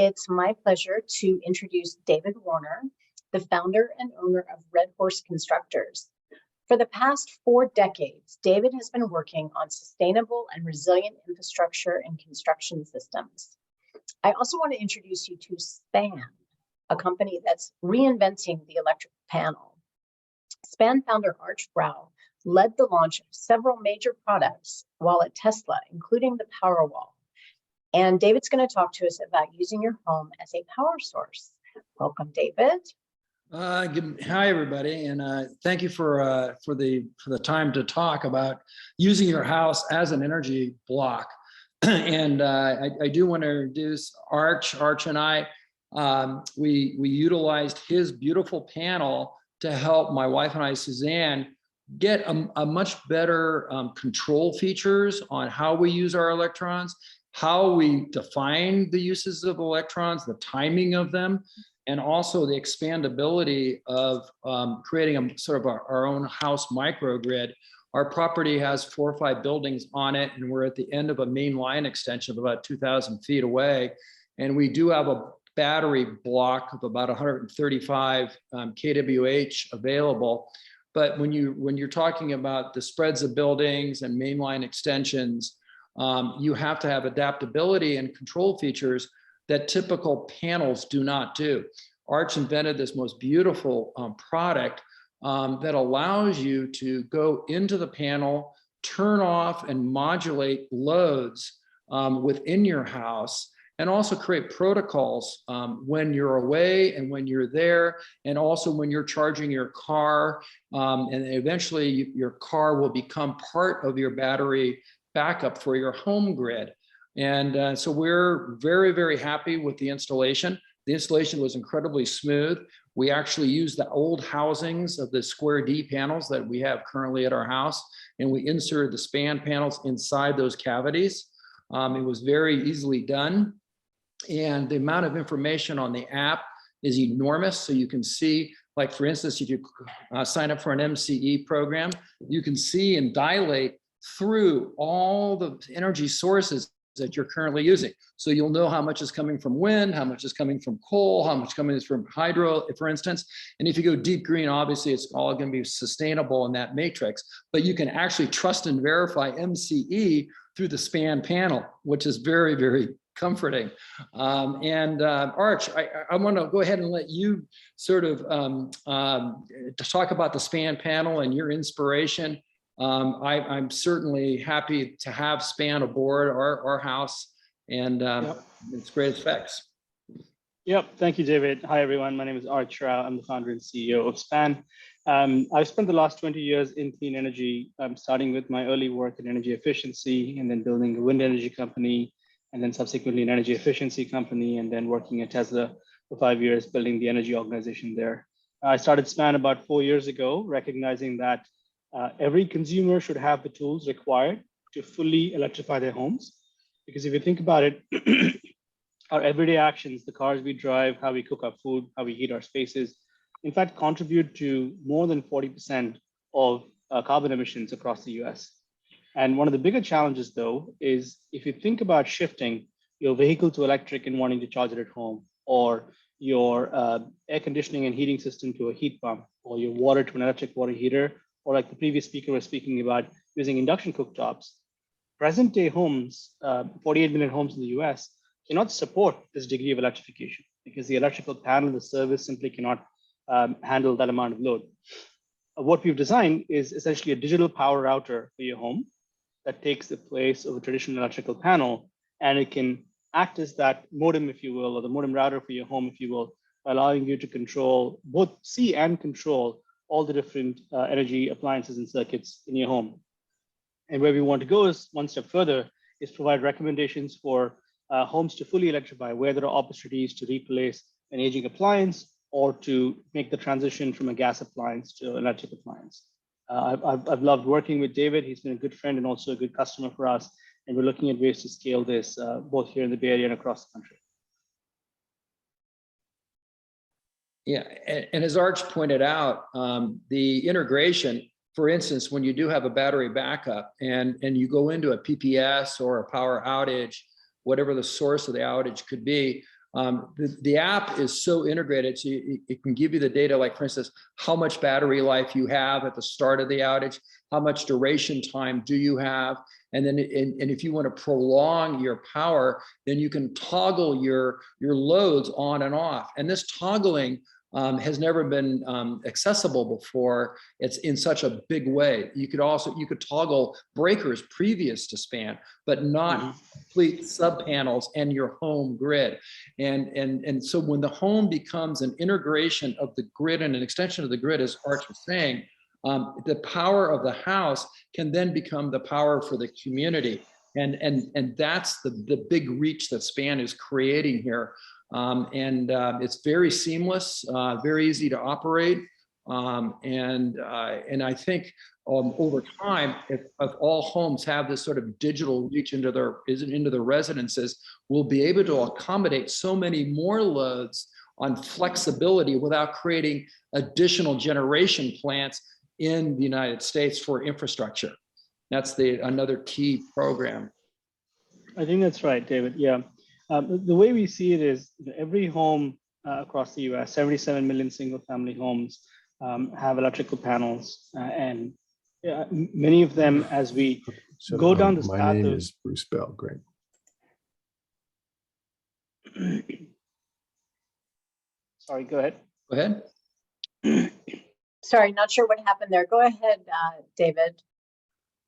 It's my pleasure to introduce David Warner, the founder and owner of Red Horse Constructors. For the past 4 decades, David has been working on sustainable and resilient infrastructure and construction systems. I also want to introduce you to SPAN, a company that's reinventing the electric panel. SPAN founder Arch Brau led the launch of several major products while at Tesla, including the Powerwall. And David's going to talk to us about using your home as a power source. Welcome, David. Hi, everybody, and thank you for the time to talk about using your house as an energy block. And I do want to introduce Arch. Arch and I, we utilized his beautiful panel to help my wife and I, Suzanne, get a much better control features on how we use our electrons, how we define the uses of electrons, the timing of them, and also the expandability of creating a sort of our own house microgrid. Our property has 4 or 5 buildings on it, and we're at the end of a main line extension of about 2,000 feet away. And we do have a battery block of about 135 kWh available. But when you're talking about the spreads of buildings and mainline extensions, you have to have adaptability and control features that typical panels do not do. Arch invented this most beautiful product that allows you to go into the panel, turn off and modulate loads within your house, and also create protocols when you're away and when you're there, and also when you're charging your car, and eventually your car will become part of your battery backup for your home grid. And so we're very, very happy with the installation. The installation was incredibly smooth. We actually used the old housings of the Square D panels that we have currently at our house, and we inserted the SPAN panels inside those cavities. It was very easily done. And the amount of information on the app is enormous. So you can see, like for instance, if you sign up for an MCE program, you can see and dilate through all the energy sources that you're currently using. So you'll know how much is coming from wind, how much is coming from coal, how much coming is from hydro, for instance. And if you go deep green, obviously it's all going to be sustainable in that matrix, but you can actually trust and verify MCE through the SPAN panel, which is very, very comforting. Arch, I want to go ahead and let you sort of talk about the SPAN panel and your inspiration. I'm certainly happy to have SPAN aboard our house, and it's great effects. Yep, thank you, David. Hi, everyone. My name is Arch Rao. I'm the founder and CEO of SPAN. I've spent the last 20 years in clean energy, starting with my early work in energy efficiency, and then building a wind energy company, and then subsequently an energy efficiency company, and then working at Tesla for 5 years, building the energy organization there. I started SPAN about 4 years ago, recognizing that every consumer should have the tools required to fully electrify their homes. Because if you think about it, our everyday actions, the cars we drive, how we cook our food, how we heat our spaces, in fact, contribute to more than 40% of carbon emissions across the US. And one of the bigger challenges, though, is if you think about shifting your vehicle to electric and wanting to charge it at home, or your air conditioning and heating system to a heat pump, or your water to an electric water heater, or like the previous speaker was speaking about using induction cooktops, present day homes, 48 million homes in the US, cannot support this degree of electrification because the electrical panel, the service simply cannot handle that amount of load. What we've designed is essentially a digital power router for your home that takes the place of a traditional electrical panel, and it can act as that modem, if you will, or the modem router for your home, if you will, allowing you to control, both see and control all the different energy appliances and circuits in your home. And where we want to go is one step further, is provide recommendations for homes to fully electrify, where there are opportunities to replace an aging appliance or to make the transition from a gas appliance to an electric appliance. I've loved working with David. He's been a good friend and also a good customer for us. And we're looking at ways to scale this both here in the Bay Area and across the country. Yeah, and as Arch pointed out, the integration, for instance, when you do have a battery backup and you go into a PPS or a power outage, whatever the source of the outage could be, The app is so integrated, so it can give you the data, like for instance, how much battery life you have at the start of the outage, how much duration time do you have, and then and if you want to prolong your power, then you can toggle your loads on and off. And this toggling has never been accessible before. It's in such a big way. You could toggle breakers previous to SPAN, but not complete sub panels and your home grid. And so when the home becomes an integration of the grid and an extension of the grid, as Arch was saying, the power of the house can then become the power for the community. And that's the big reach that SPAN is creating here. It's very seamless, very easy to operate. And I think over time, if all homes have this sort of digital reach into their residences, we'll be able to accommodate so many more loads on flexibility without creating additional generation plants in the United States for infrastructure. That's another key program. I think that's right, David. Yeah. The way we see it is every home across the US, 77 million single family homes have electrical panels. And many of them, as we go down this path. My name is Bruce Bell, great. Sorry, go ahead. Go ahead. Sorry, not sure what happened there. Go ahead, David.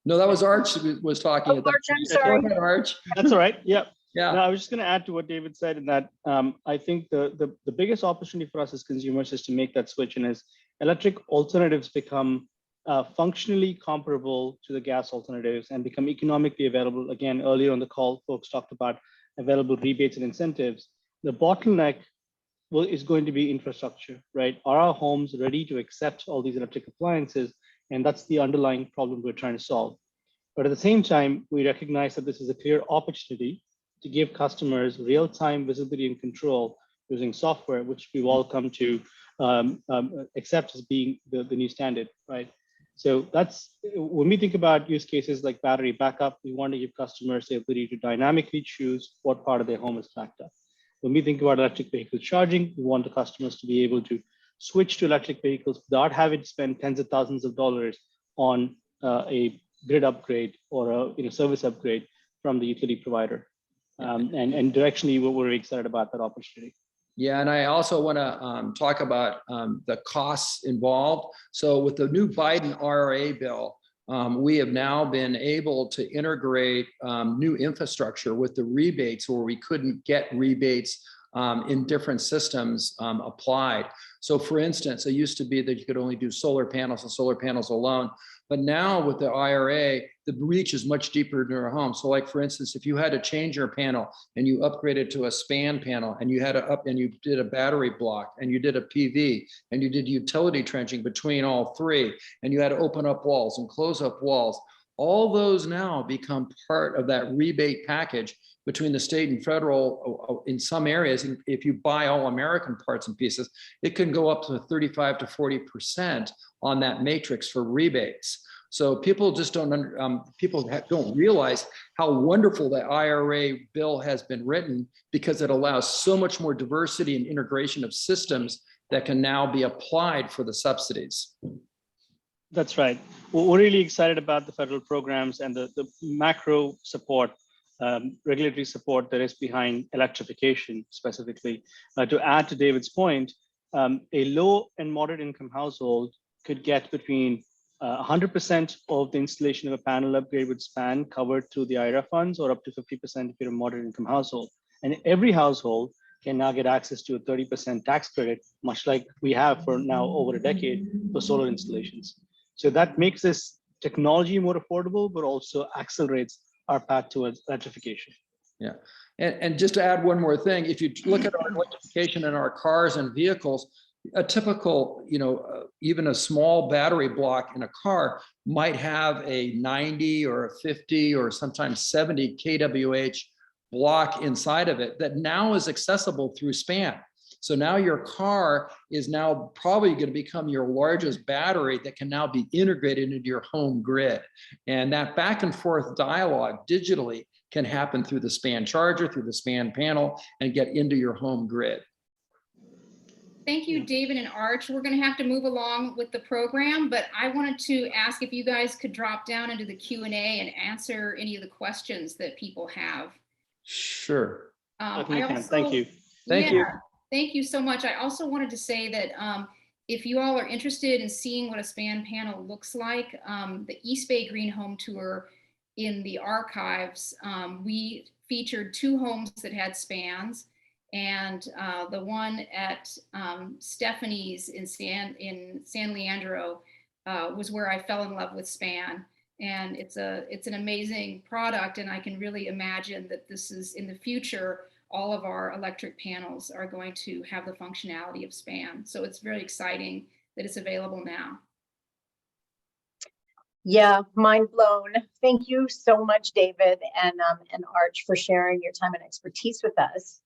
No, that was Arch who was talking. Oh, Arch, I'm sorry. Go ahead, Arch. That's all right. Yeah. Yeah. No, I was just going to add to what David said, in that I think the biggest opportunity for us as consumers is to make that switch, and as electric alternatives become functionally comparable to the gas alternatives and become economically available. Again, earlier on the call, folks talked about available rebates and incentives. The bottleneck is going to be infrastructure, right? Are our homes ready to accept all these electric appliances? And that's the underlying problem we're trying to solve. But at the same time, we recognize that this is a clear opportunity to give customers real-time visibility and control using software, which we've all come to accept as being the new standard, right? So that's, when we think about use cases like battery backup, we want to give customers the ability to dynamically choose what part of their home is backed up. When we think about electric vehicle charging, we want the customers to be able to switch to electric vehicles without having to spend tens of thousands of dollars on a grid upgrade or a service upgrade from the utility provider. And directionally, we're very excited about that opportunity. Yeah, and I also want to talk about the costs involved. So with the new Biden IRA bill, we have now been able to integrate new infrastructure with the rebates where we couldn't get rebates in different systems applied. So for instance, it used to be that you could only do solar panels and solar panels alone. But now with the IRA, the reach is much deeper into your home. So like, for instance, if you had to change your panel and you upgraded to a SPAN panel and you had and you did a battery block and you did a PV and you did utility trenching between all three, and you had to open up walls and close up walls, all those now become part of that rebate package between the state and federal. In some areas, if you buy all American parts and pieces, it can go up to 35 to 40% on that matrix for rebates. So people just don't realize how wonderful the IRA bill has been written, because it allows so much more diversity and integration of systems that can now be applied for the subsidies. That's right. We're really excited about the federal programs and the macro support, regulatory support that is behind electrification specifically. To add to David's point, a low and moderate income household could get between 100% of the installation of a panel upgrade with SPAN covered through the IRA funds, or up to 50% if you're a moderate income household. And every household can now get access to a 30% tax credit, much like we have for now over a decade for solar installations. So that makes this technology more affordable, but also accelerates our path towards electrification. Yeah, and just to add one more thing, if you look at our electrification in our cars and vehicles, a typical, even a small battery block in a car might have a 90 or a 50 or sometimes 70 kWh block inside of it that now is accessible through SPAN. So now your car is now probably going to become your largest battery that can now be integrated into your home grid. And that back and forth dialogue digitally can happen through the SPAN charger, through the SPAN panel, and get into your home grid. Thank you, David and Arch. We're going to have to move along with the program, but I wanted to ask if you guys could drop down into the Q&A and answer any of the questions that people have. Sure. I think you can. Thank you. Thank you. Thank you so much. I also wanted to say that if you all are interested in seeing what a SPAN panel looks like, the East Bay Green Home Tour in the archives, we featured 2 homes that had SPANs, and the one at Stephanie's in San Leandro was where I fell in love with SPAN. And it's an amazing product, and I can really imagine that this is in the future, all of our electric panels are going to have the functionality of SPAN. So it's very exciting that it's available now. Yeah, mind blown. Thank you so much, David and Arch, for sharing your time and expertise with us.